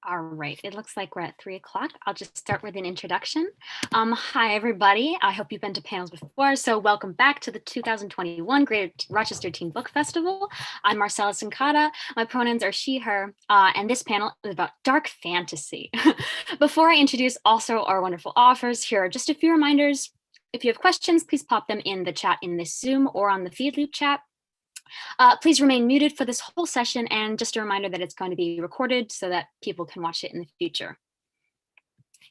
All right, it looks like we're at 3 o'clock. I'll just start with an introduction. Hi, everybody. I hope you've been to panels before, so welcome back to the 2021 Greater Rochester Teen Book Festival. I'm Marcella Sincata. My pronouns are she, her, and this panel is about dark fantasy. Before I introduce also our wonderful authors, here are just a few reminders. If you have questions, please pop them in the chat in this Zoom or on the Feedloop chat. Please remain muted for this whole session, and just a reminder that it's going to be recorded so that people can watch it in the future.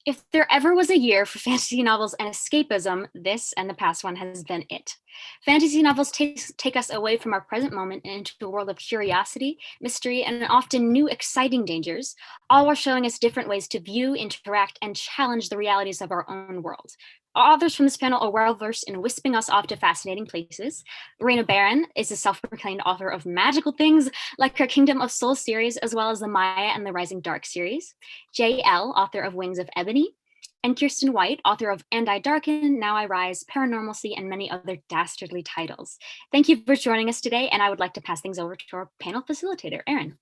If there ever was a year for fantasy novels and escapism, this and the past one has been it. Fantasy novels take us away from our present moment and into a world of curiosity, mystery, and often new exciting dangers, all while showing us different ways to view, interact, and challenge the realities of our own world. Authors from this panel are well-versed in whisping us off to fascinating places. Rena Barron is a self-proclaimed author of magical things like her Kingdom of Souls series, as well as the Maya and the Rising Dark series. Elle, author of Wings of Ebony, and Kiersten White, author of And I Darken, Now I Rise, Paranormalcy, and many other dastardly titles. Thank you for joining us today, and I would like to pass things over to our panel facilitator, Erin.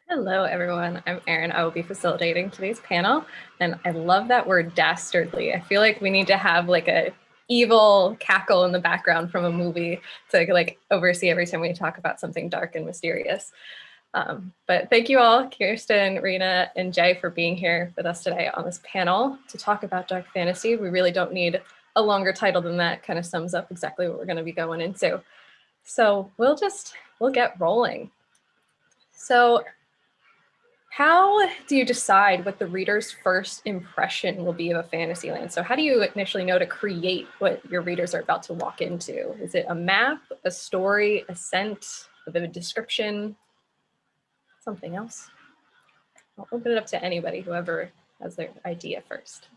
Hello, everyone. I'm Erin. I will be facilitating today's panel, and I love that word dastardly. I feel like we need to have like a evil cackle in the background from a movie to like oversee every time we talk about something dark and mysterious. But thank you all, Kiersten, Rena, and Jay, for being here with us today on this panel to talk about dark fantasy. We really don't need a longer title than that. Kind of sums up exactly what we're going to be going into. So we'll get rolling. So how do you decide what the reader's first impression will be of a fantasy land? So how do you initially know to create what your readers are about to walk into? Is it a map, a story, a scent, a vivid description, something else? I'll open it up to anybody, whoever has their idea first.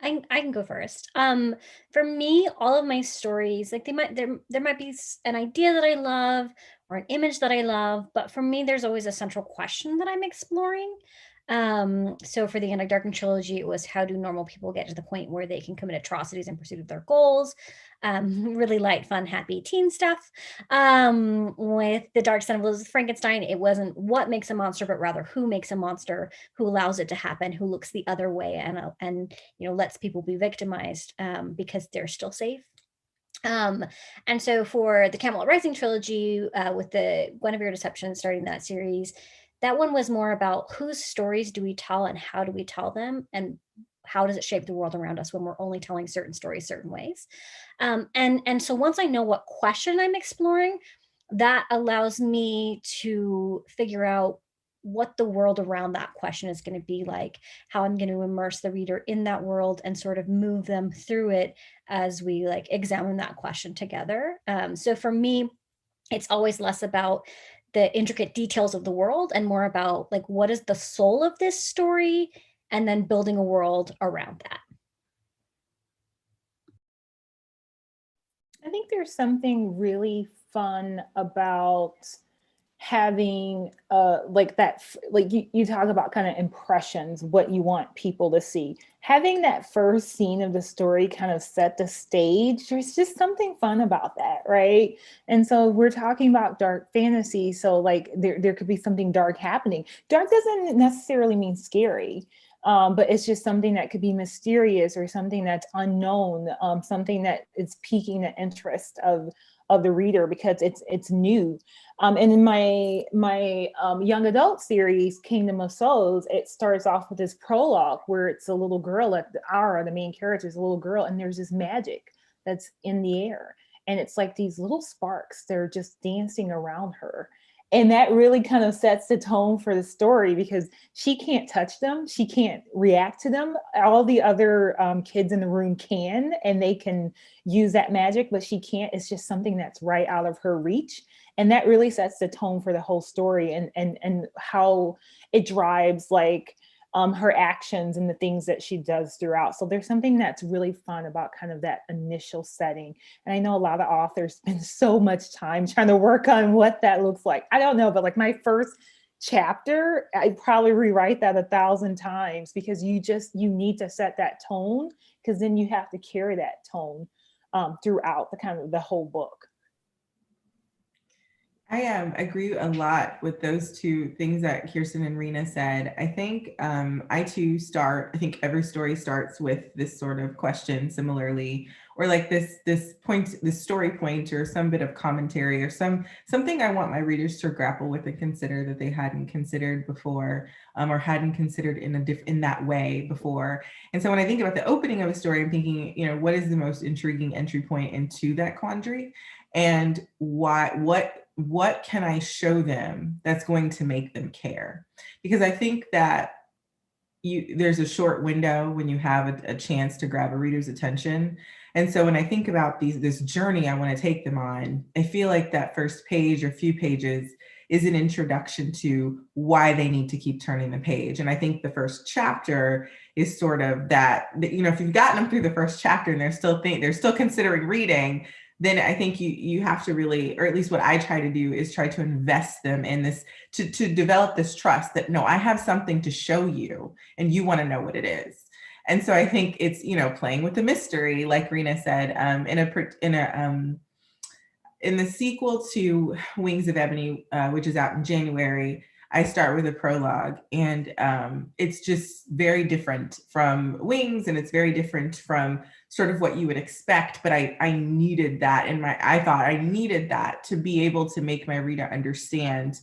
I can go first. For me, all of my stories, like there might be an idea that I love or an image that I love, but for me, there's always a central question that I'm exploring. So for the And I Darken trilogy, it was how do normal people get to the point where they can commit atrocities in pursuit of their goals? Really light, fun, happy teen stuff. With The Dark Son of Elizabeth Frankenstein, it wasn't what makes a monster, but rather who makes a monster, who allows it to happen, who looks the other way and lets people be victimized because they're still safe. And so for the Camelot Rising trilogy, with the Guinevere Deception starting that series, that one was more about whose stories do we tell and how do we tell them, and how does it shape the world around us when we're only telling certain stories certain ways. And so once I know what question I'm exploring, that allows me to figure out what the world around that question is going to be like, how I'm going to immerse the reader in that world and sort of move them through it as we like examine that question together. So for me, it's always less about the intricate details of the world and more about like, what is the soul of this story? And then building a world around that. I think there's something really fun about having like that, like you talk about kind of impressions, what you want people to see. Having that first scene of the story kind of set the stage. There's just something fun about that, right? And so we're talking about dark fantasy, so like there could be something dark happening. Dark doesn't necessarily mean scary. But it's just something that could be mysterious or something that's unknown, something that is piquing the interest of the reader because it's new. And in my young adult series, Kingdom of Souls, it starts off with this prologue where it's a little girl, the main character is a little girl, and there's this magic that's in the air. And it's like these little sparks, they're just dancing around her. And that really kind of sets the tone for the story because she can't touch them. She can't react to them. All the other kids in the room can, and they can use that magic, but she can't. It's just something that's right out of her reach. And that really sets the tone for the whole story and how it drives like her actions and the things that she does throughout. So there's something that's really fun about kind of that initial setting. And I know a lot of authors spend so much time trying to work on what that looks like. I don't know, but like my first chapter, I'd probably rewrite that 1,000 times because you need to set that tone, because then you have to carry that tone throughout the whole book. I agree a lot with those two things that Kiersten and Rena said. I think I think every story starts with this sort of question similarly, or like this story point or some bit of commentary or something I want my readers to grapple with and consider that they hadn't considered before, or hadn't considered in that way before. And so when I think about the opening of a story, I'm thinking, what is the most intriguing entry point into that quandary? And what can I show them that's going to make them care? Because I think that there's a short window when you have a chance to grab a reader's attention. And so when I think about this journey I want to take them on, I feel like that first page or few pages is an introduction to why they need to keep turning the page. And I think the first chapter is sort of that, if you've gotten them through the first chapter and they're still considering reading, then I think you have to really, or at least what I try to do is try to invest them in this, to develop this trust that, no, I have something to show you and you want to know what it is. And so I think it's, playing with the mystery, like Rena said, in the sequel to Wings of Ebony, which is out in January, I start with a prologue, and it's just very different from Wings, and it's very different from sort of what you would expect. But I needed that I thought I needed that to be able to make my reader understand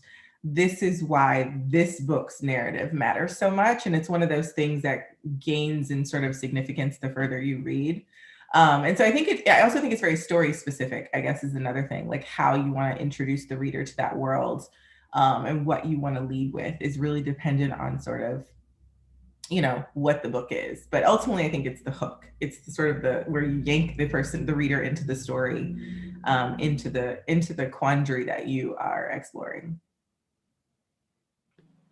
this is why this book's narrative matters so much. And it's one of those things that gains in sort of significance the further you read. And so I also think it's very story specific, I guess, is another thing, like how you want to introduce the reader to that world. And what you want to lead with is really dependent on sort of, what the book is. But ultimately, I think it's the hook. It's the sort of where you yank the reader into the story, into the quandary that you are exploring.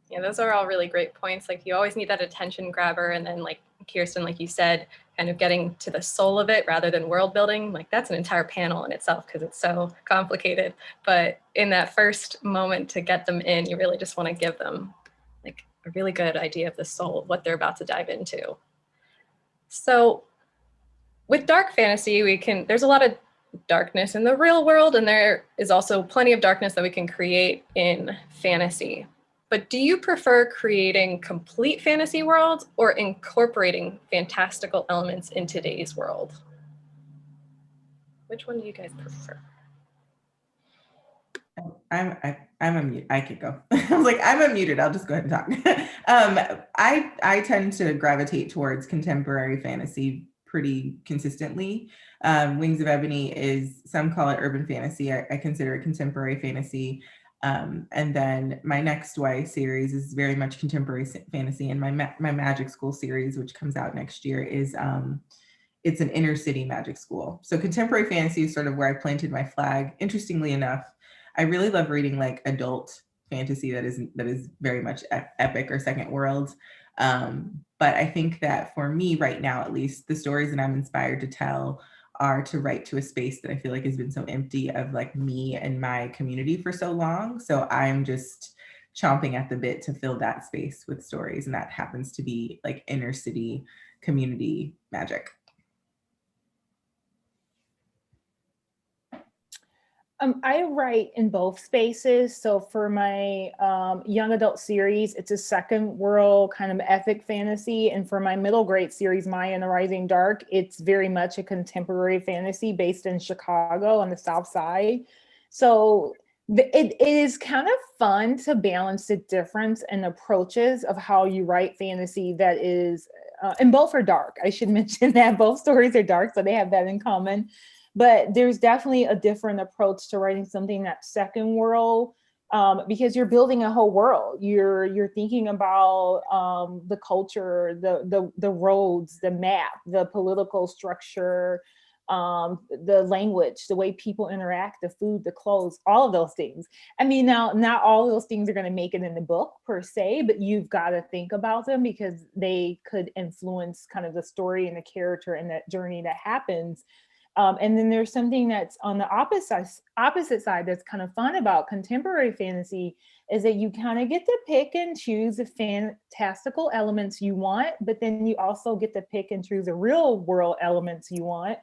Yeah, those are all really great points. Like, you always need that attention grabber, and then, like Kiersten, like you said, kind of getting to the soul of it rather than world building. Like, that's an entire panel in itself because it's so complicated. But in that first moment to get them in, you really just want to give them like a really good idea of the soul of what they're about to dive into. So with dark fantasy, there's a lot of darkness in the real world, and there is also plenty of darkness that we can create in fantasy. But do you prefer creating complete fantasy worlds or incorporating fantastical elements in today's world? Which one do you guys prefer? I'm unmuted. I could go. I was like, I'm unmuted. I'll just go ahead and talk. I tend to gravitate towards contemporary fantasy pretty consistently. Wings of Ebony some call it urban fantasy. I consider it contemporary fantasy. And then my Next Way series is very much contemporary fantasy, and my Magic School series, which comes out next year, is it's an inner city magic school. So contemporary fantasy is sort of where I planted my flag. Interestingly enough, I really love reading like adult fantasy that is very much epic or second world. But I think that for me right now, at least, the stories that I'm inspired to tell are to write to a space that I feel like has been so empty of like me and my community for so long. So I'm just chomping at the bit to fill that space with stories. And that happens to be like inner city community magic. I write in both spaces. So for my young adult series, it's a second world kind of epic fantasy. And for my middle grade series, Maya and the Rising Dark, it's very much a contemporary fantasy based in Chicago on the South Side. So it is kind of fun to balance the difference in approaches of how you write fantasy that is, and both are dark. I should mention that both stories are dark, so they have that in common. But there's definitely a different approach to writing something that's second world, because you're building a whole world. You're thinking about the culture, the roads, the map, the political structure, the language, the way people interact, the food, the clothes, all of those things. I mean, now not all of those things are going to make it in the book per se, but you've got to think about them because they could influence kind of the story and the character and that journey that happens. And then there's something that's on the opposite side that's kind of fun about contemporary fantasy is that you kind of get to pick and choose the fantastical elements you want, but then you also get to pick and choose the real world elements you want.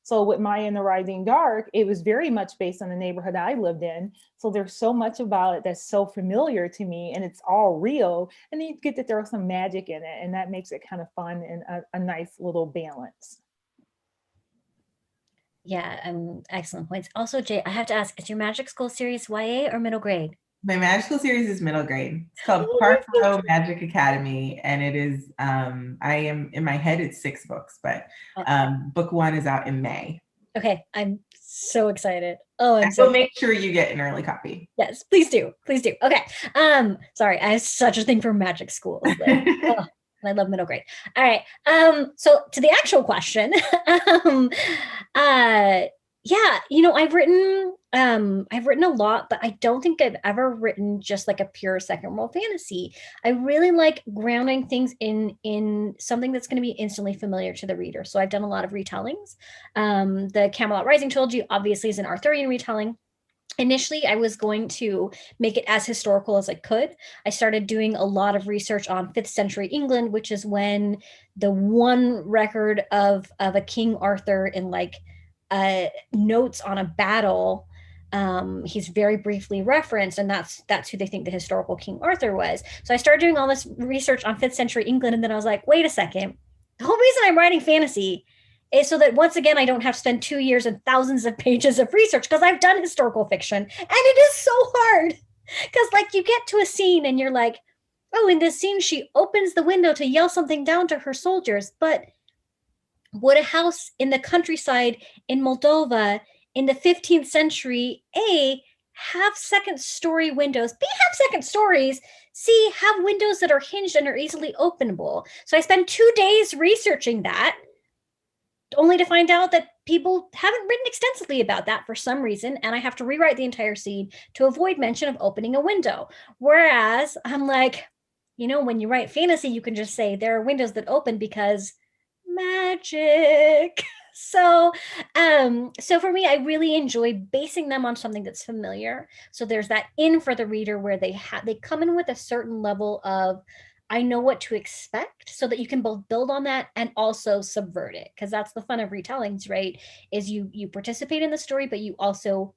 So with Maya and the Rising Dark, it was very much based on the neighborhood I lived in. So there's so much about it that's so familiar to me, and it's all real. And then you get to throw some magic in it, and that makes it kind of fun and a nice little balance. Yeah, excellent points. Also, Jay, I have to ask, is your Magic School series YA or middle grade? My magical series is middle grade. It's called Park Row Magic Academy, and it is, I am, in my head, it's 6 books, but book 1 is out in May. Okay, I'm so excited. Oh, I will make sure you get an early copy. Yes, please do. Please do. Okay. Sorry, I have such a thing for magic schools. Like, oh, I love middle grade. All right. So to the actual question, yeah, I've written a lot, but I don't think I've ever written just like a pure second world fantasy. I really like grounding things in something that's going to be instantly familiar to the reader. So I've done a lot of retellings. The Camelot Rising trilogy obviously is an Arthurian retelling. Initially, I was going to make it as historical as I could. I started doing a lot of research on 5th century England, which is when the one record of a King Arthur in like notes on a battle, he's very briefly referenced, and that's who they think the historical King Arthur was. So I started doing all this research on 5th century England, and then I was like, wait a second, the whole reason I'm writing fantasy is so that once again I don't have to spend 2 years and thousands of pages of research, because I've done historical fiction and it is so hard. Because like you get to a scene and you're like, oh, in this scene she opens the window to yell something down to her soldiers, but would a house in the countryside in Moldova in the 15th century A have second story windows, B have second stories, C have windows that are hinged and are easily openable? So I spent 2 days researching that, only to find out that people haven't written extensively about that for some reason, and I have to rewrite the entire scene to avoid mention of opening a window. Whereas I'm like, when you write fantasy, you can just say there are windows that open because magic. So for me, I really enjoy basing them on something that's familiar. So there's that in for the reader where they come in with a certain level of, I know what to expect, so that you can both build on that and also subvert it. Because that's the fun of retellings, right? Is you participate in the story, but you also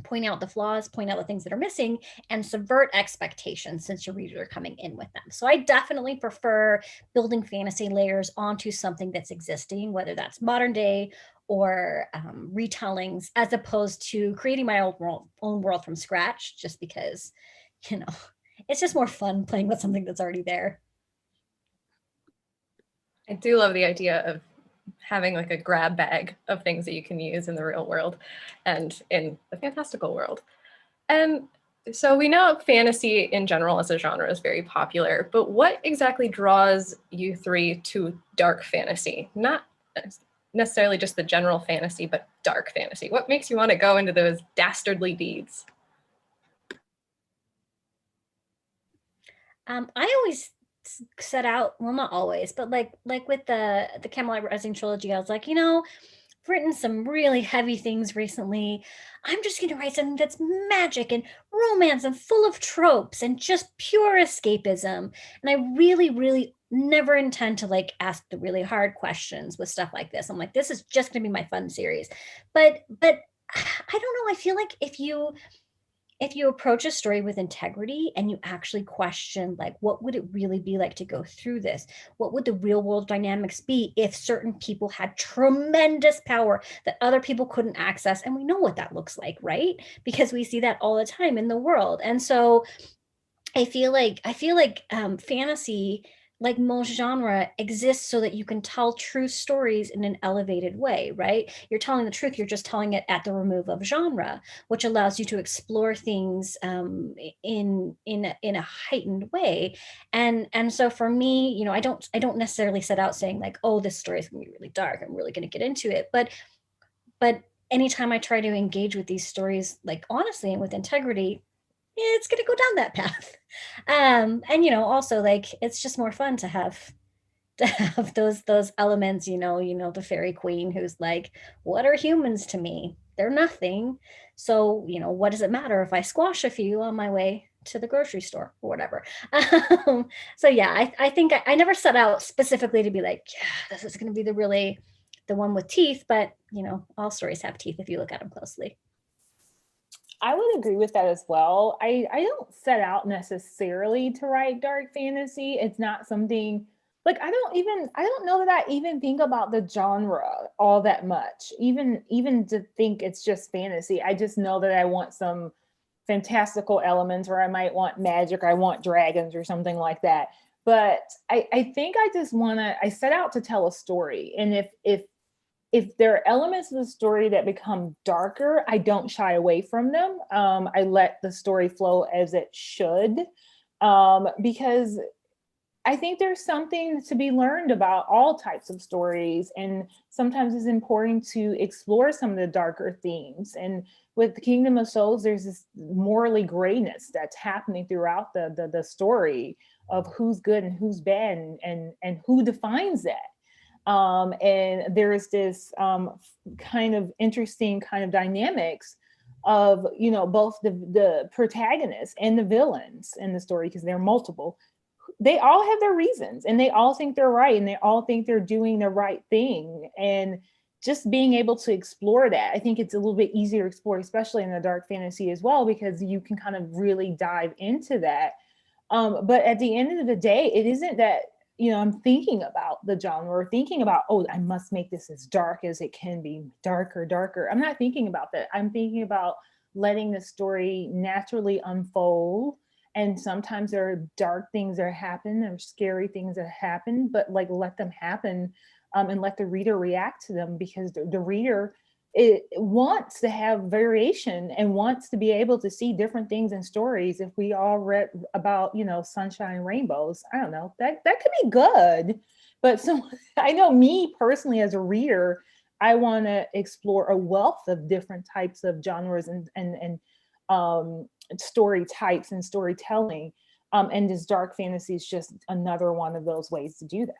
point out the flaws, point out the things that are missing, and subvert expectations since your readers are coming in with them. So I definitely prefer building fantasy layers onto something that's existing, whether that's modern day or retellings, as opposed to creating my own world from scratch, just because, it's just more fun playing with something that's already there. I do love the idea of having like a grab bag of things that you can use in the real world and in the fantastical world. And so we know fantasy in general as a genre is very popular, but what exactly draws you three to dark fantasy? Not necessarily just the general fantasy, but dark fantasy. What makes you want to go into those dastardly deeds? I always set out, well, not always, but like with the Camelot Rising trilogy, I was like, I've written some really heavy things recently. I'm just going to write something that's magic and romance and full of tropes and just pure escapism. And I really, really never intend to like ask the really hard questions with stuff like this. I'm like, this is just going to be my fun series. But I don't know. I feel like if you approach a story with integrity and you actually question, like, what would it really be like to go through this? What would the real world dynamics be if certain people had tremendous power that other people couldn't access? And we know what that looks like, right? Because we see that all the time in the world. And so I feel like fantasy, like most genre, exists so that you can tell true stories in an elevated way, right? You're telling the truth, you're just telling it at the remove of genre, which allows you to explore things in a heightened way. And so for me, I don't necessarily set out saying like, oh, this story is gonna be really dark, I'm really gonna get into it. But anytime I try to engage with these stories, like honestly and with integrity, it's going to go down that path. And also like it's just more fun to have those elements, the fairy queen who's like, what are humans to me? They're nothing. So what does it matter if I squash a few on my way to the grocery store or whatever? So yeah, I think I never set out specifically to be like, yeah, this is going to be the the one with teeth, but all stories have teeth if you look at them closely. I would agree with that as well. I don't set out necessarily to write dark fantasy. It's not something like I don't know that I even think about the genre all that much. Even to think it's just fantasy. I just know that I want some fantastical elements, or I might want magic, or I want dragons or something like that. But I think I set out to tell a story. And if there are elements of the story that become darker, I don't shy away from them. I let the story flow as it should, because I think there's something to be learned about all types of stories. And sometimes it's important to explore some of the darker themes. And with the Kingdom of Souls, there's this morally grayness that's happening throughout the story of who's good and who's bad, and who defines that. And there's this kind of interesting kind of dynamics of both the protagonists and the villains in the story, because they're multiple. They all have their reasons, and they all think they're right, and they all think they're doing the right thing. And just being able to explore that, I think it's a little bit easier to explore, especially in the dark fantasy as well, because you can kind of really dive into that. But at the end of the day, it isn't that I'm thinking about the genre, or thinking about, oh, I must make this as dark as it can be, darker. I'm not thinking about that. I'm thinking about letting the story naturally unfold. And sometimes there are dark things that happen, there are scary things that happen, but like let them happen, and let the reader react to them, because the reader wants to have variation and wants to be able to see different things in stories. If we all read about sunshine and rainbows, I don't know, that could be good. But so I know me personally as a reader, I want to explore a wealth of different types of genres and story types and storytelling, and this dark fantasy is just another one of those ways to do that.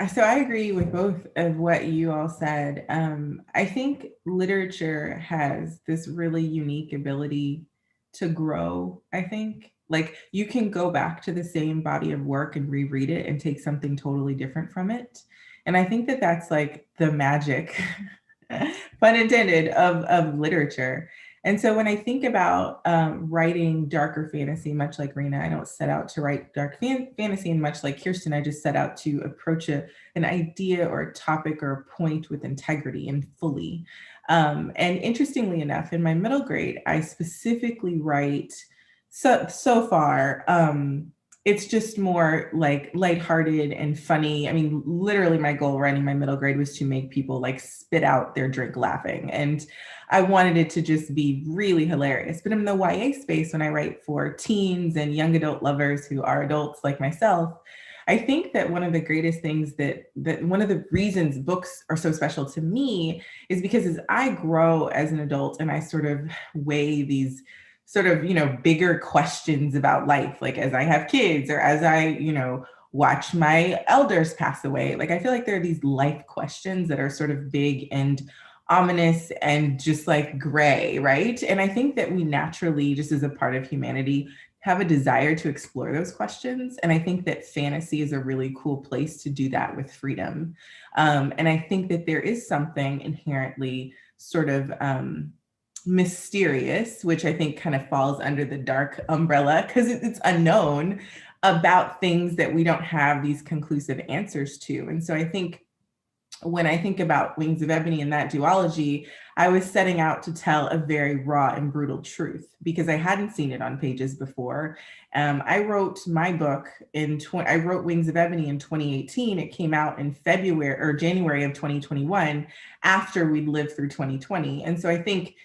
So I agree with both of what you all said. I think literature has this really unique ability to grow. I think like you can go back to the same body of work and reread it and take something totally different from it. And I think that that's like the magic, pun intended, of literature. And so when I think about writing darker fantasy, much like Rena, I don't set out to write dark fantasy, and much like Kiersten, I just set out to approach an idea or a topic or a point with integrity and fully. And interestingly enough, in my middle grade, I specifically write, so far, it's just more like lighthearted and funny. I mean, literally my goal writing my middle grade was to make people like spit out their drink laughing. And I wanted it to just be really hilarious. But in the YA space, when I write for teens and young adult lovers who are adults like myself, I think that one of the greatest things that one of the reasons books are so special to me is because as I grow as an adult and I sort of weigh these sort of, bigger questions about life, like as I have kids or as I, watch my elders pass away. Like, I feel like there are these life questions that are sort of big and ominous and just like gray, right? And I think that we naturally, just as a part of humanity, have a desire to explore those questions. And I think that fantasy is a really cool place to do that with freedom. And I think that there is something inherently sort of mysterious, which I think kind of falls under the dark umbrella because it's unknown, about things that we don't have these conclusive answers to. And so I think when I think about Wings of Ebony and that duology, I was setting out to tell a very raw and brutal truth because I hadn't seen it on pages before. I wrote my book I wrote Wings of Ebony in 2018. It came out in February or January of 2021 after we'd lived through 2020. And so I think,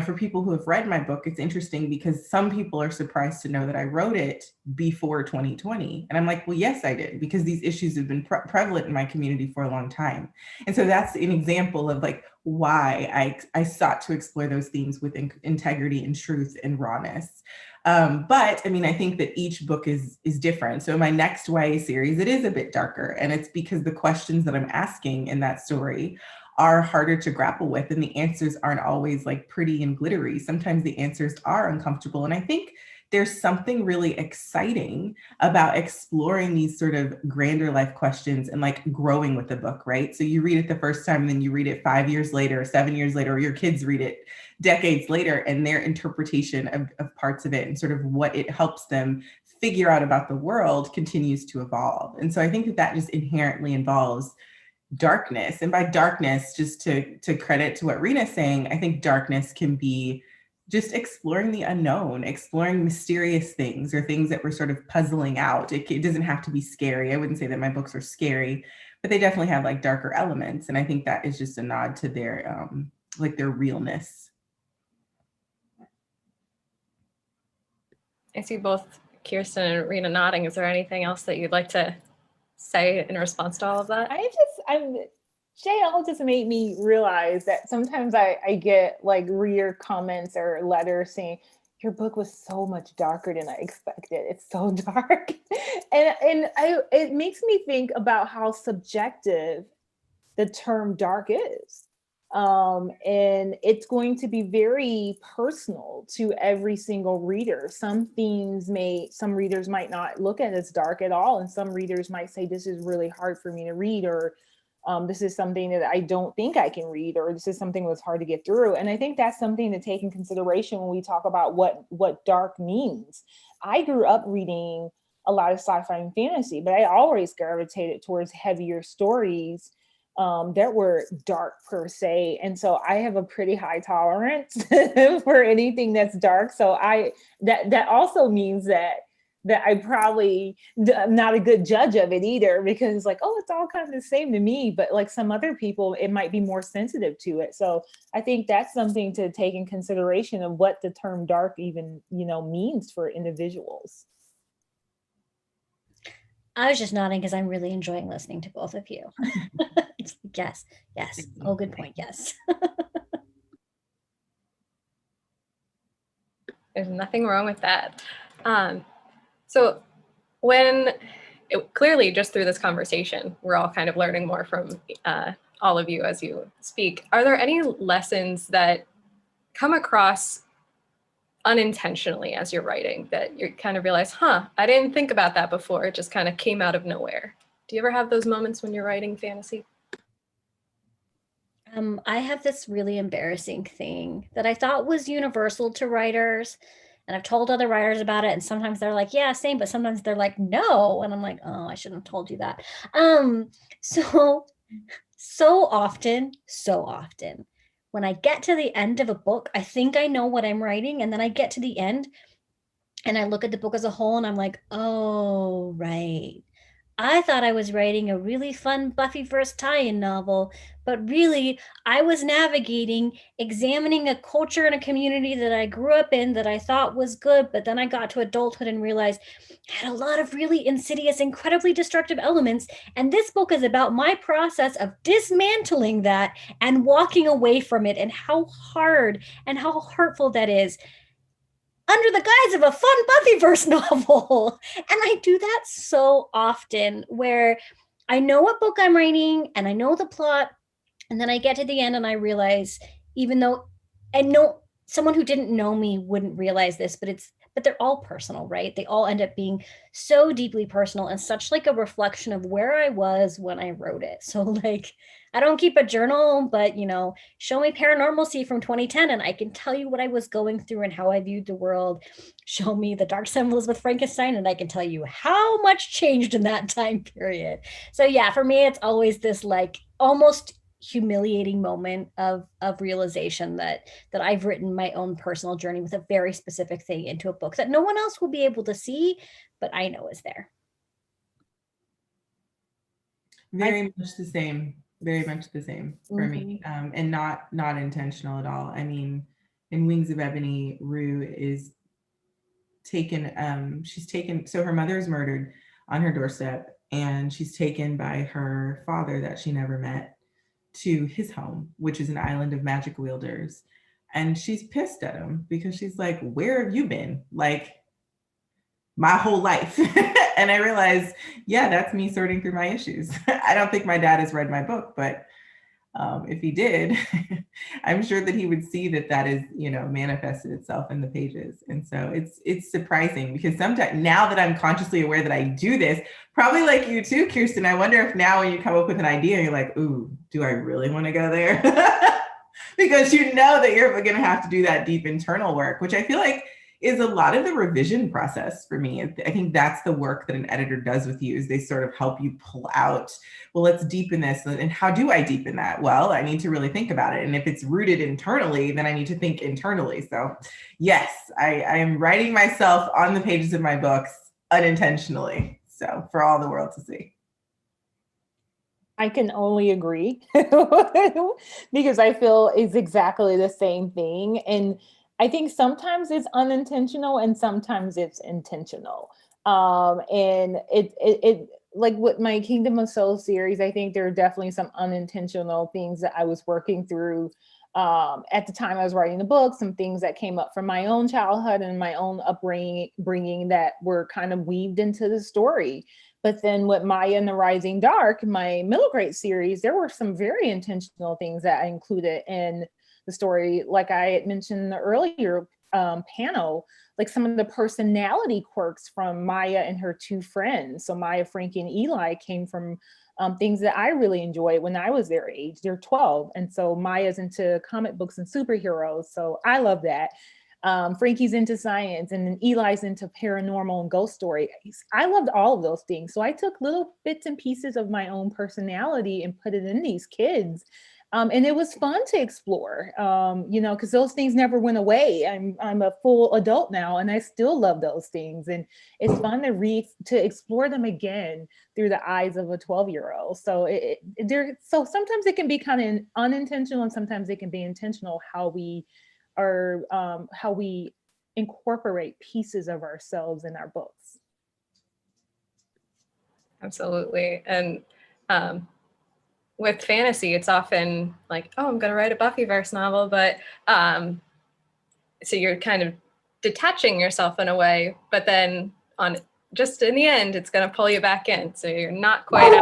for people who have read my book, it's interesting because some people are surprised to know that I wrote it before 2020. And I'm like, well, yes, I did, because these issues have been prevalent in my community for a long time. And so that's an example of like why I sought to explore those themes with integrity and truth and rawness. But I mean, I think that each book is different. So my next YA series, it is a bit darker, and it's because the questions that I'm asking in that story are harder to grapple with, and the answers aren't always like pretty and glittery. Sometimes the answers are uncomfortable. And I think there's something really exciting about exploring these sort of grander life questions and like growing with the book, right? So you read it the first time, and then you read it 5 years later, 7 years later, or your kids read it decades later, and their interpretation of parts of it and sort of what it helps them figure out about the world continues to evolve. And so I think that that just inherently involves darkness. And by darkness, just to credit to what Rena's saying, I think darkness can be just exploring the unknown, exploring mysterious things or things that we're sort of puzzling out. It doesn't have to be scary. I wouldn't say that my books are scary, but they definitely have like darker elements. And I think that is just a nod to their like their realness. I see both Kiersten and Rena nodding. Is there anything else that you'd like to say in response to all of that? JL just made me realize that sometimes I get like reader comments or letters saying, your book was so much darker than I expected. It's so dark. It makes me think about how subjective the term dark is. And it's going to be very personal to every single reader. Some readers might not look at it as dark at all. And some readers might say, this is really hard for me to read, or this is something that I don't think I can read, or this is something that's hard to get through. And I think that's something to take in consideration when we talk about what dark means. I grew up reading a lot of sci-fi and fantasy, but I always gravitated towards heavier stories that were dark per se. And so I have a pretty high tolerance for anything that's dark. So that also means that I probably am not a good judge of it either, because it's like, oh, it's all kind of the same to me. But like some other people, it might be more sensitive to it. So I think that's something to take in consideration of what the term dark even, means for individuals. I was just nodding because I'm really enjoying listening to both of you. Yes. Oh, good point. Yes. There's nothing wrong with that. So clearly just through this conversation, we're all kind of learning more from all of you as you speak. Are there any lessons that come across unintentionally as you're writing that you kind of realize, I didn't think about that before. It just kind of came out of nowhere. Do you ever have those moments when you're writing fantasy? I have this really embarrassing thing that I thought was universal to writers. And I've told other writers about it. And sometimes they're like, yeah, same. But sometimes they're like, no. And I'm like, oh, I shouldn't have told you that. So often, when I get to the end of a book, I think I know what I'm writing. And then I get to the end and I look at the book as a whole and I'm like, oh, right. I thought I was writing a really fun Buffy vs. tie-in novel, but really I was navigating, examining a culture and a community that I grew up in that I thought was good, but then I got to adulthood and realized had a lot of really insidious, incredibly destructive elements. And this book is about my process of dismantling that and walking away from it, and how hard and how hurtful that is, under the guise of a fun Buffyverse novel. And I do that so often, where I know what book I'm writing and I know the plot, and then I get to the end and I realize, even though I know someone who didn't know me wouldn't realize this, but they're all personal, right? They all end up being so deeply personal and such like a reflection of where I was when I wrote it. So like, I don't keep a journal, but show me Paranormalcy from 2010 and I can tell you what I was going through and how I viewed the world. Show me The Dark Symbols with Frankenstein and I can tell you how much changed in that time period. So yeah, for me, it's always this like almost humiliating moment of realization that I've written my own personal journey with a very specific thing into a book that no one else will be able to see, but I know is there. Very much the same for me, and not intentional at all. I mean, in Wings of Ebony, Rue is taken, so her mother is murdered on her doorstep, and she's taken by her father that she never met to his home, which is an island of magic wielders. And she's pissed at him because she's like, where have you been? Like, my whole life. And I realized, yeah, that's me sorting through my issues. I don't think my dad has read my book, but If he did, I'm sure that he would see that that is, you know, manifested itself in the pages. And so it's surprising because sometimes now that I'm consciously aware that I do this, probably like you too, Kiersten, I wonder if now when you come up with an idea, you're like, ooh, do I really want to go there? Because you know that you're going to have to do that deep internal work, which I feel like is a lot of the revision process for me. I think that's the work that an editor does with you, is they sort of help you pull out, well, let's deepen this. And how do I deepen that? Well, I need to really think about it. And if it's rooted internally, then I need to think internally. So yes, I am writing myself on the pages of my books unintentionally. So for all the world to see. I can only agree because I feel it's exactly the same thing. And I think sometimes it's unintentional and sometimes it's intentional. And it like with my Kingdom of Soul series, I think there are definitely some unintentional things that I was working through at the time I was writing the book, some things that came up from my own childhood and my own upbringing that were kind of weaved into the story. But then with Maya and the Rising Dark, my middle grade series, there were some very intentional things that I included in the story. Like I had mentioned in the earlier panel, like some of the personality quirks from Maya and her two friends. So Maya, Frankie, and Eli came from things that I really enjoyed when I was their age. They're 12. And so Maya's into comic books and superheroes. So I love that. Frankie's into science, and then Eli's into paranormal and ghost stories. I loved all of those things. So I took little bits and pieces of my own personality and put it in these kids. And it was fun to explore, you know, because those things never went away. I'm a full adult now, and I still love those things. And it's fun to explore them again through the eyes of a 12-year-old. So so sometimes it can be kind of unintentional, and sometimes it can be intentional how we incorporate pieces of ourselves in our books. Absolutely. And with fantasy, it's often like, oh, I'm going to write a Buffyverse novel, but so you're kind of detaching yourself in a way, but then just in the end, it's going to pull you back in. So you're not quite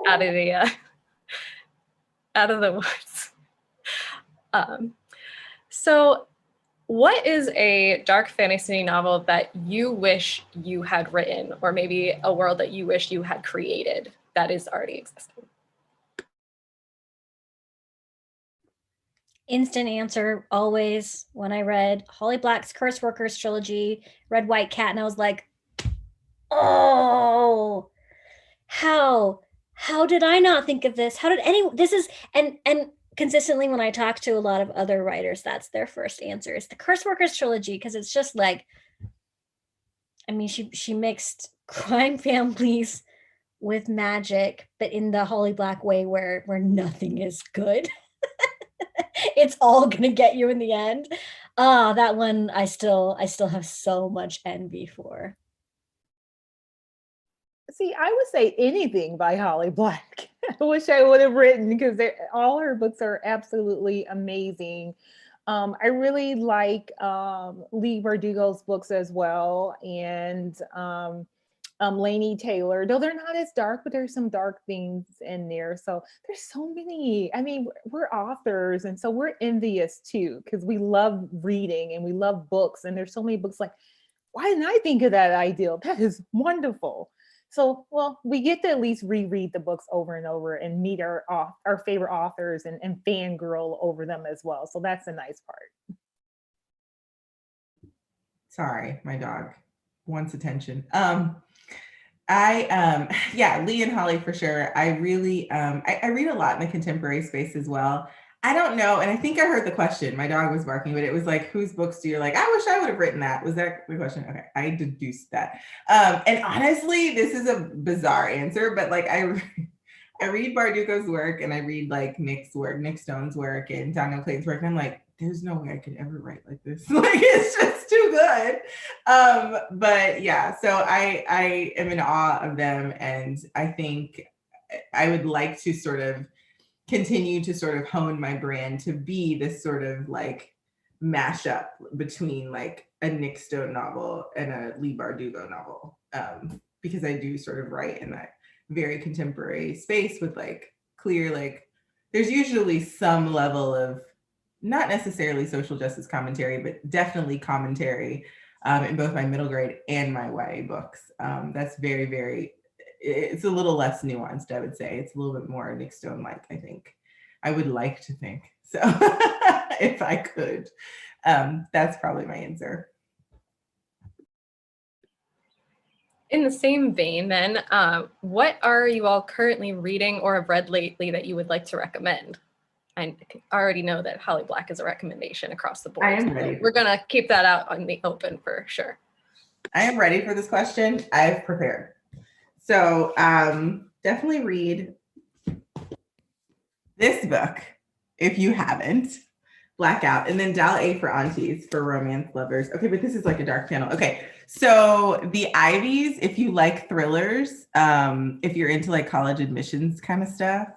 out of the woods. So what is a dark fantasy novel that you wish you had written, or maybe a world that you wish you had created that is already existing? Instant answer, always. When I read Holly Black's Curse Workers trilogy, read White Cat, and I was like, oh, how did I not think of this? How did anyone, this is, and consistently when I talk to a lot of other writers, that's their first answer. It's the Curse Workers trilogy, because it's just like, I mean, she mixed crime families with magic, but in the Holly Black way where nothing is good. It's all gonna get you in the end. That one I still have so much envy for. See, I would say anything by Holly Black. I wish I would have written, because all her books are absolutely amazing. I really like Lee Bardugo's books as well, and Laini Taylor, though they're not as dark, but there's some dark things in there. So there's so many. I mean, we're authors, and so we're envious too, because we love reading and we love books, and there's so many books like, why didn't I think of that ideal? That is wonderful. So, well, we get to at least reread the books over and over and meet our favorite authors and fangirl over them as well. So that's the nice part. Sorry, my dog wants attention. Yeah, Lee and Holly for sure. I really, I read a lot in the contemporary space as well. I don't know, and I think I heard the question. My dog was barking, but it was like, whose books do you like? I wish I would have written that. Was that the question? Okay, I deduced that. And honestly, this is a bizarre answer, but like I read Bardugo's work, and I read like Nick Stone's work, and Daniel Clayton's work, and I'm like, there's no way I could ever write like this. Like, it's just too good. But yeah, so I am in awe of them, and I think I would like to sort of continue to sort of hone my brand to be this sort of like mashup between like a Nick Stone novel and a Lee Bardugo novel, because I do sort of write in that very contemporary space with like clear like there's usually some level of not necessarily social justice commentary, but definitely commentary in both my middle grade and my YA books. That's very, very, it's a little less nuanced, I would say. It's a little bit more Nick Stone-like, I think. I would like to think. So if I could, that's probably my answer. In the same vein then, what are you all currently reading or have read lately that you would like to recommend? I already know that Holly Black is a recommendation across the board. I am ready. We're gonna keep that out on the open for sure. I am ready for this question. I've prepared. So definitely read this book if you haven't, Blackout, and then Dial A for Aunties for romance lovers. Okay, but this is like a dark panel. Okay, so The Ivies, if you like thrillers, if you're into like college admissions kind of stuff,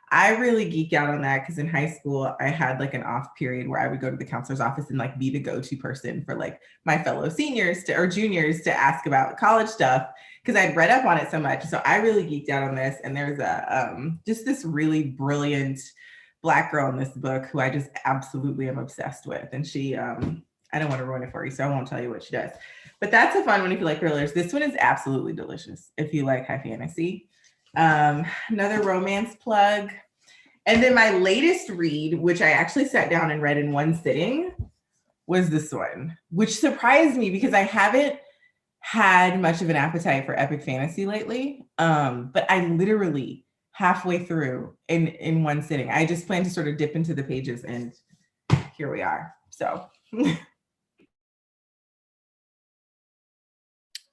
I really geek out on that because in high school, I had like an off period where I would go to the counselor's office and like be the go-to person for like my fellow seniors or juniors to ask about college stuff because I'd read up on it so much. So I really geeked out on this. And there's a just this really brilliant Black girl in this book who I just absolutely am obsessed with. And she, I don't want to ruin it for you, so I won't tell you what she does. But that's a fun one if you like thrillers. This one is absolutely delicious if you like high fantasy. Another romance plug. And then my latest read, which I actually sat down and read in one sitting, was this one, which surprised me because I haven't had much of an appetite for epic fantasy lately. But I literally halfway through in one sitting, I just plan to sort of dip into the pages and here we are. So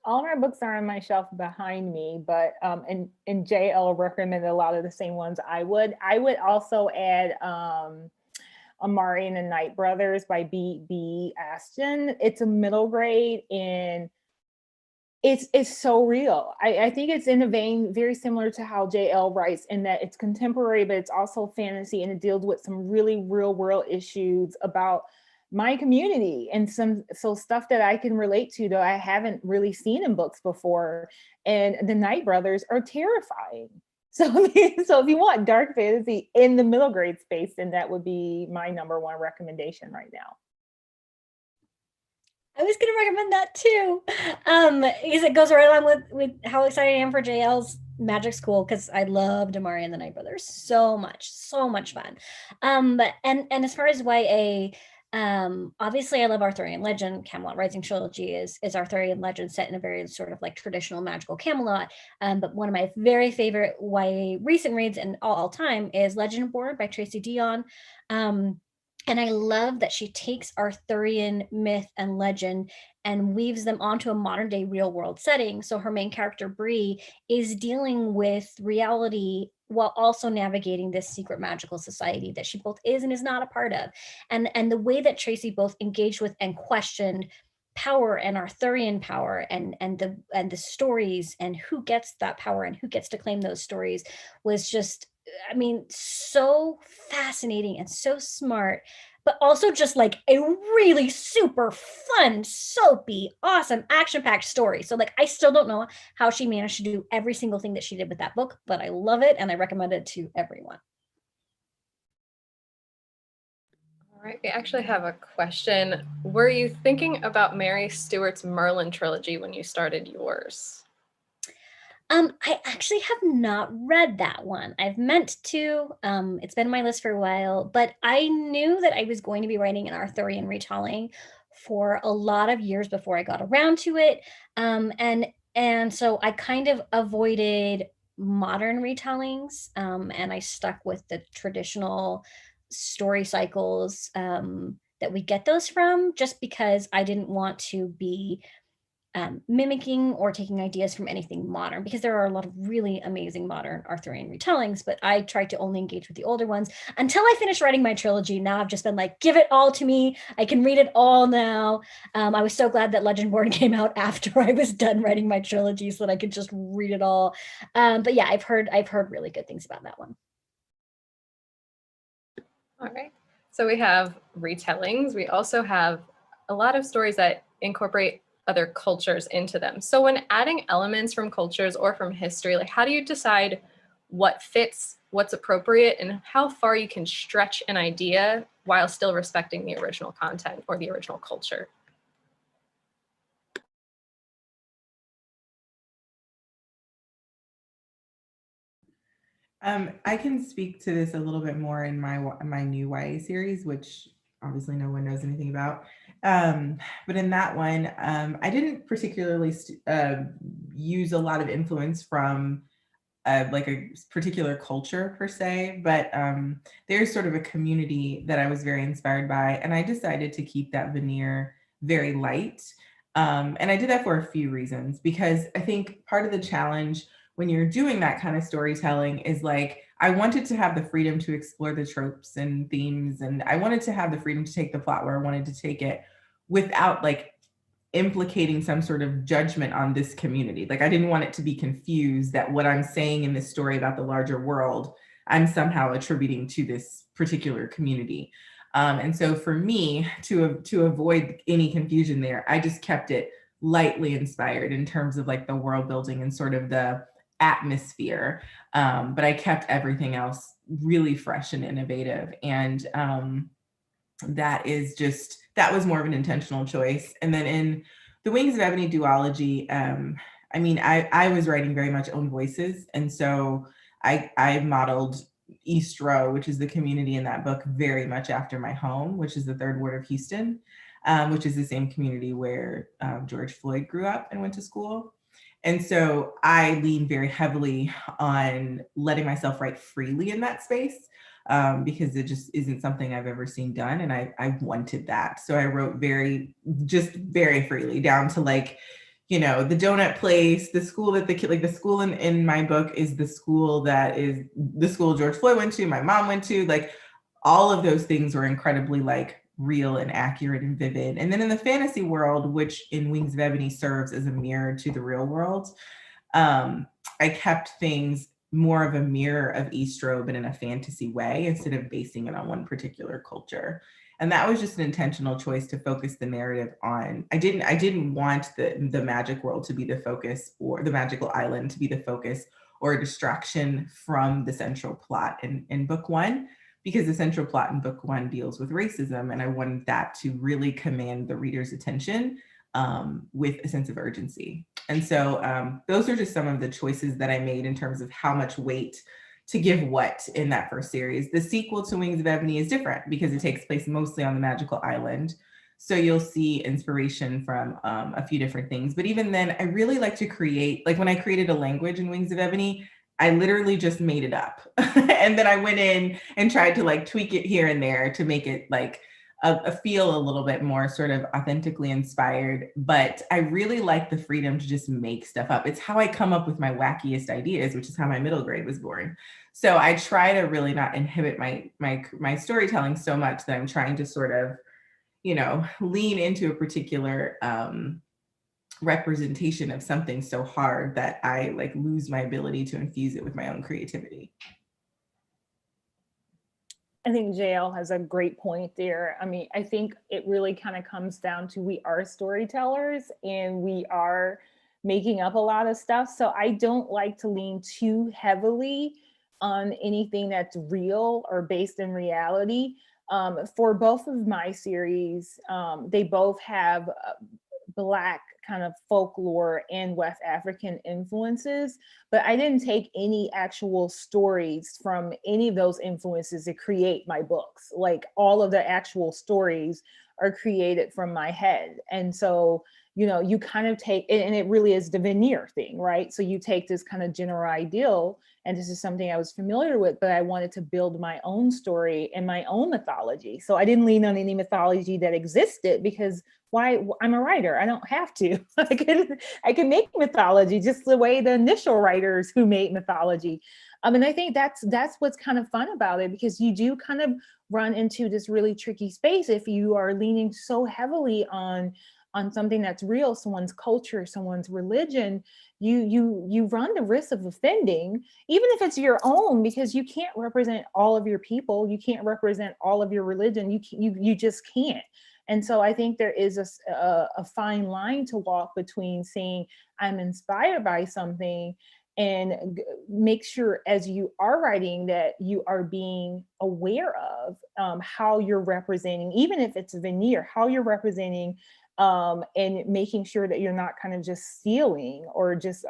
all of my books are on my shelf behind me, but and JL recommended a lot of the same ones I would also add Amari and the Night Brothers by B. Ashton. It's a middle grade and it's so real. I think it's in a vein very similar to how JL writes in that it's contemporary, but it's also fantasy and it deals with some really real world issues about my community and so stuff that I can relate to that I haven't really seen in books before. And the Night Brothers are terrifying. So if you want dark fantasy in the middle grade space, then that would be my number one recommendation right now. I was going to recommend that too, because it goes right along with how excited I am for JL's Magic School, because I loved Amari and the Night Brothers so much fun. And as far as YA, obviously I love Arthurian Legend. Camelot Rising trilogy is Arthurian Legend set in a very sort of like traditional magical Camelot. But one of my very favorite YA recent reads and all time is Legendborn by Tracy Deonn. And I love that she takes Arthurian myth and legend and weaves them onto a modern day real world setting. So her main character, Bree, is dealing with reality while also navigating this secret magical society that she both is and is not a part of. And the way that Tracy both engaged with and questioned power and Arthurian power and the stories and who gets that power and who gets to claim those stories was just, I mean, so fascinating and so smart, but also just like a really super fun, soapy, awesome, action-packed story. So like, I still don't know how she managed to do every single thing that she did with that book, but I love it and I recommend it to everyone. All right, we actually have a question. Were you thinking about Mary Stewart's Merlin trilogy when you started yours? I actually have not read that one. I've meant to. It's been on my list for a while, but I knew that I was going to be writing an Arthurian retelling for a lot of years before I got around to it. And so I kind of avoided modern retellings, and I stuck with the traditional story cycles that we get those from, just because I didn't want to be mimicking or taking ideas from anything modern, because there are a lot of really amazing modern Arthurian retellings, but I tried to only engage with the older ones until I finished writing my trilogy. Now I've just been like, give it all to me. I can read it all now. I was so glad that Legendborn came out after I was done writing my trilogy so that I could just read it all. But yeah, I've heard really good things about that one. All right. So we have retellings. We also have a lot of stories that incorporate other cultures into them. So when adding elements from cultures or from history, like how do you decide what fits what's appropriate and how far you can stretch an idea while still respecting the original content or the original culture. I can speak to this a little bit more in my new YA series, which obviously no one knows anything about. But in that one, I didn't particularly use a lot of influence from like a particular culture per se, but there's sort of a community that I was very inspired by, and I decided to keep that veneer very light. And I did that for a few reasons, because I think part of the challenge when you're doing that kind of storytelling is like, I wanted to have the freedom to explore the tropes and themes, and I wanted to have the freedom to take the plot where I wanted to take it without like implicating some sort of judgment on this community. Like I didn't want it to be confused that what I'm saying in this story about the larger world, I'm somehow attributing to this particular community. And so for me, to avoid any confusion there, I just kept it lightly inspired in terms of like the world building and sort of the atmosphere. But I kept everything else really fresh and innovative. And that was more of an intentional choice. And then in the Wings of Ebony duology, I mean, I was writing very much own voices. And so I modeled East Row, which is the community in that book, very much after my home, which is the third ward of Houston, which is the same community where George Floyd grew up and went to school. And so I lean very heavily on letting myself write freely in that space, because it just isn't something I've ever seen done. And I wanted that. So I wrote very freely, down to like, you know, the donut place, the school that the school in my book is the school that is the school George Floyd went to, my mom went to, like all of those things were incredibly like real and accurate and vivid. And then in the fantasy world, which in Wings of Ebony serves as a mirror to the real world, I kept things more of a mirror of Eastrow, but in a fantasy way, instead of basing it on one particular culture. And that was just an intentional choice to focus the narrative on. I didn't want the magic world to be the focus, or the magical island to be the focus or a distraction from the central plot in book one, because the central plot in book one deals with racism, and I wanted that to really command the reader's attention with a sense of urgency. And so those are just some of the choices that I made in terms of how much weight to give what in that first series. The sequel to Wings of Ebony is different because it takes place mostly on the magical island. So you'll see inspiration from a few different things. But even then, I really like to create, like when I created a language in Wings of Ebony, I literally just made it up. And then I went in and tried to like tweak it here and there to make it like a feel a little bit more sort of authentically inspired. But I really like the freedom to just make stuff up. It's how I come up with my wackiest ideas, which is how my middle grade was born. So I try to really not inhibit my storytelling so much that I'm trying to sort of, you know, lean into a particular representation of something so hard that I like lose my ability to infuse it with my own creativity. I think JL has a great point there. I mean, I think it really kind of comes down to, we are storytellers and we are making up a lot of stuff. So I don't like to lean too heavily on anything that's real or based in reality. For both of my series, they both have Black kind of folklore and West African influences, but I didn't take any actual stories from any of those influences to create my books. Like all of the actual stories are created from my head. And so, you know, you kind of take, and it really is the veneer thing, right? So you take this kind of general ideal, and this is something I was familiar with, but I wanted to build my own story and my own mythology. So I didn't lean on any mythology that existed, because why? I'm a writer. I don't have to. I can make mythology just the way the initial writers who made mythology. And I think that's what's kind of fun about it, because you do kind of run into this really tricky space if you are leaning so heavily on something that's real, someone's culture, someone's religion. You run the risk of offending, even if it's your own, because you can't represent all of your people. You can't represent all of your religion. You just can't. And so I think there is a fine line to walk between saying I'm inspired by something and make sure as you are writing that you are being aware of how you're representing, even if it's a veneer, how you're representing, and making sure that you're not kind of just stealing or just,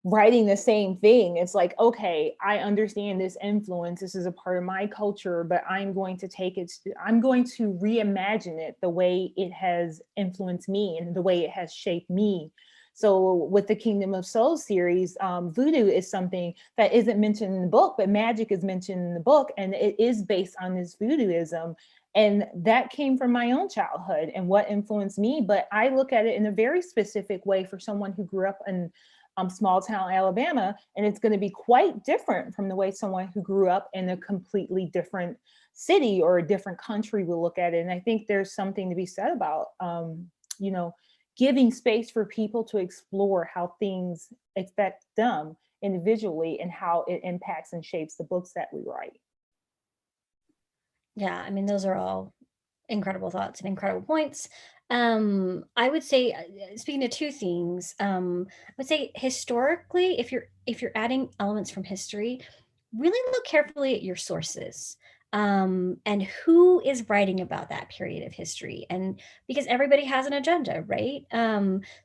writing the same thing. It's like, okay, I understand this influence. This is a part of my culture, but I'm going to take it, I'm going to reimagine it the way it has influenced me and the way it has shaped me. So with the Kingdom of Soul series, voodoo is something that isn't mentioned in the book, but magic is mentioned in the book, and it is based on this voodooism. And that came from my own childhood and what influenced me. But I look at it in a very specific way for someone who grew up in small town Alabama, and it's going to be quite different from the way someone who grew up in a completely different city or a different country will look at it. And I think there's something to be said about, giving space for people to explore how things affect them individually and how it impacts and shapes the books that we write. Yeah, I mean, those are all incredible thoughts and incredible points. I would say, speaking of two things, I would say historically, if you're adding elements from history, really look carefully at your sources, and who is writing about that period of history, and because everybody has an agenda, right?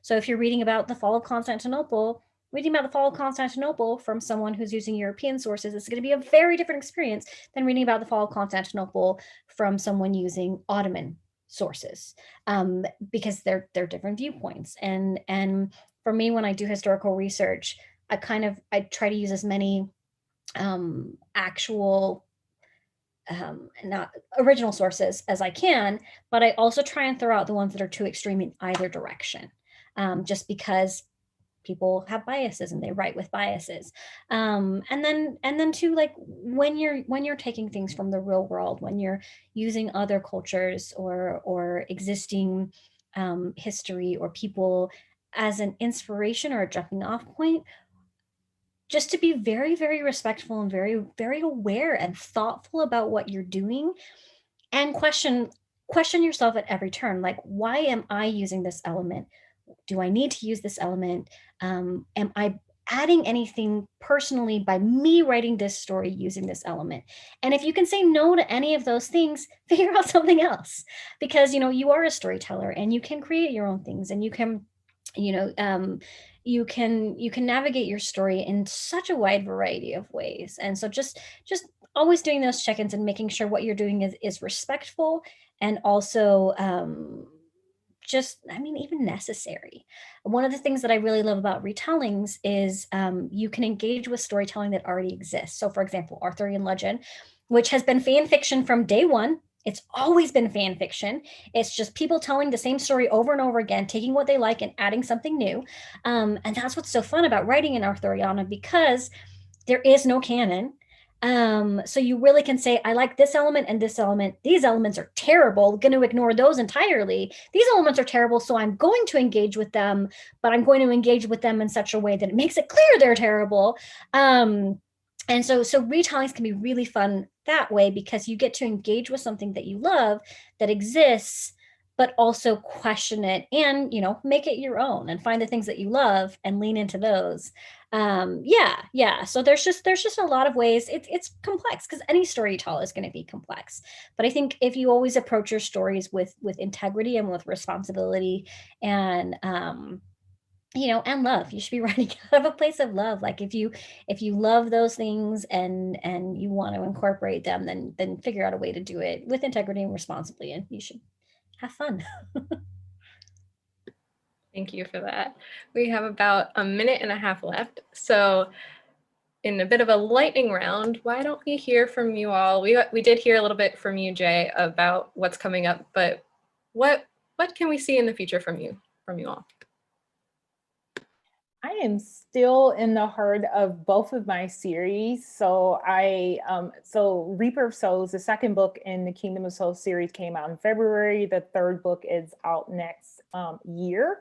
So if you're reading about the fall of Constantinople, reading about the fall of Constantinople from someone who's using European sources is going to be a very different experience than reading about the fall of Constantinople from someone using Ottoman sources, because they're different viewpoints. And for me, when I do historical research, I try to use as many actual not original sources as I can, but I also try and throw out the ones that are too extreme in either direction, just because people have biases and they write with biases. And then too, like when you're taking things from the real world, when you're using other cultures or existing history or people as an inspiration or a jumping off point, just to be very, very respectful and very, very aware and thoughtful about what you're doing, and question yourself at every turn. Like, why am I using this element? Do I need to use this element? Am I adding anything personally by me writing this story using this element? And if you can say no to any of those things, figure out something else, because you are a storyteller and you can create your own things, and you can you can navigate your story in such a wide variety of ways. And so just always doing those check-ins and making sure what you're doing is respectful, and also even necessary. One of the things that I really love about retellings is you can engage with storytelling that already exists. So for example, Arthurian legend, which has been fan fiction from day one. It's always been fan fiction. It's just people telling the same story over and over again, taking what they like and adding something new. And that's what's so fun about writing in Arthuriana, because there is no canon. So you really can say, I like this element and this element. These elements are terrible. I'm going to ignore those entirely. These elements are terrible, so I'm going to engage with them, but I'm going to engage with them in such a way that it makes it clear they're terrible. And so retellings can be really fun that way, because you get to engage with something that you love that exists, but also question it and make it your own and find the things that you love and lean into those. So there's just a lot of ways. It's complex, because any story you tell is going to be complex, but I think if you always approach your stories with integrity and with responsibility and and love, you should be writing out of a place of love. Like if you love those things and you want to incorporate them, then figure out a way to do it with integrity and responsibly, and you should have fun. Thank you for that. We have about a minute and a half left. So in a bit of a lightning round, why don't we hear from you all? We did hear a little bit from you, Jay, about what's coming up, but what can we see in the future from you all? I am still in the heart of both of my series. So so Reaper of Souls, the second book in the Kingdom of Souls series, came out in February. The third book is out next year.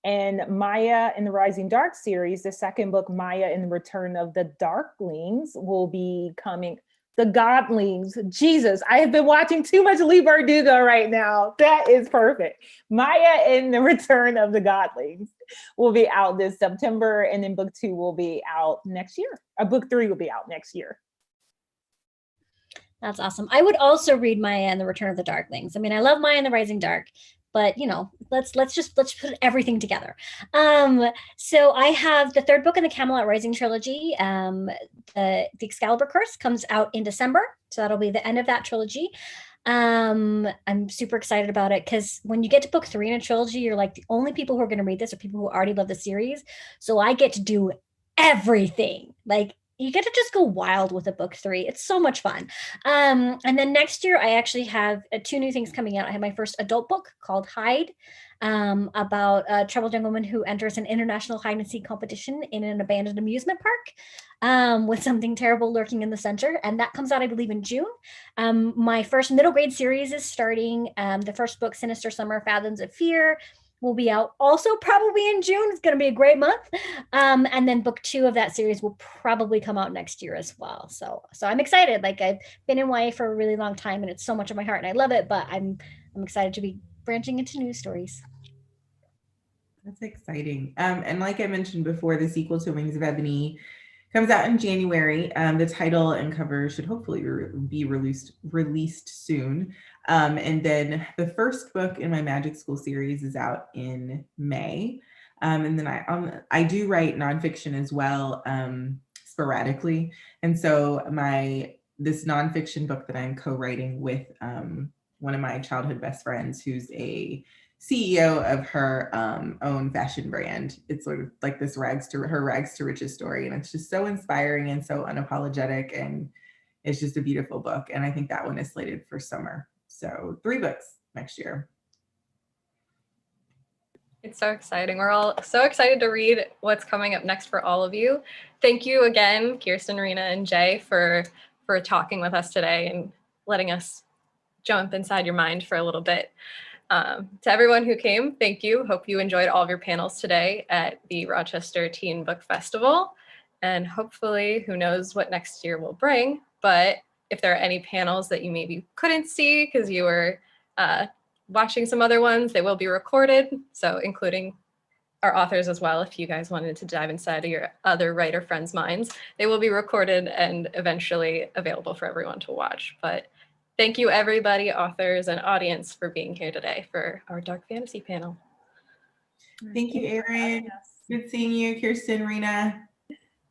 And Maya in the Rising Dark series, the second book, Maya in the Return of the Darklings, will be coming. The Godlings, Jesus, I have been watching too much Lee Bardugo right now. That is perfect. Maya in the Return of the Godlings will be out this September, and then book 2 will be out next year. Book 3 will be out next year. That's awesome. I would also read Maya and the Return of the Darklings. I mean, I love Maya and the Rising Dark, but let's put everything together. So I have the 3rd book in the Camelot Rising trilogy. The Excalibur Curse comes out in December, so that'll be the end of that trilogy. I'm super excited about it because when you get to book 3 in a trilogy, you're like, the only people who are going to read this are people who already love the series. So I get to do everything. Like, you get to just go wild with a book 3. It's so much fun. And then next year, I actually have 2 new things coming out. I have my first adult book called Hide, about a troubled young woman who enters an international hide and seek competition in an abandoned amusement park, with something terrible lurking in the center. And that comes out, I believe, in June. My first middle grade series is starting. The first book, Sinister Summer, Fathoms of Fear, will be out also probably in June. It's going to be a great month. And then book 2 of that series will probably come out next year as well. So I'm excited. Like, I've been in YA for a really long time and it's so much of my heart and I love it, but I'm excited to be branching into new stories. That's exciting. And like I mentioned before, the sequel to Wings of Ebony comes out in January. The title and cover should hopefully be released soon. And then the first book in my Magic School series is out in May. And then I do write nonfiction as well, sporadically. And so this nonfiction book that I'm co-writing with one of my childhood best friends, who's a CEO of her own fashion brand. It's sort of like this rags to riches story. And it's just so inspiring and so unapologetic. And it's just a beautiful book. And I think that one is slated for summer. So 3 books next year. It's so exciting. We're all so excited to read what's coming up next for all of you. Thank you again, Kiersten, Rena, and Jay, for talking with us today and letting us jump inside your mind for a little bit. To everyone who came, thank you. Hope you enjoyed all of your panels today at the Rochester Teen Book Festival. And hopefully, who knows what next year will bring. But if there are any panels that you maybe couldn't see because you were watching some other ones, they will be recorded. So including our authors as well, if you guys wanted to dive inside of your other writer friends' minds, they will be recorded and eventually available for everyone to watch. But thank you, everybody, authors and audience, for being here today for our Dark Fantasy panel. Thank you, Erin. Good seeing you, Kiersten, Rena.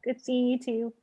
Good seeing you too.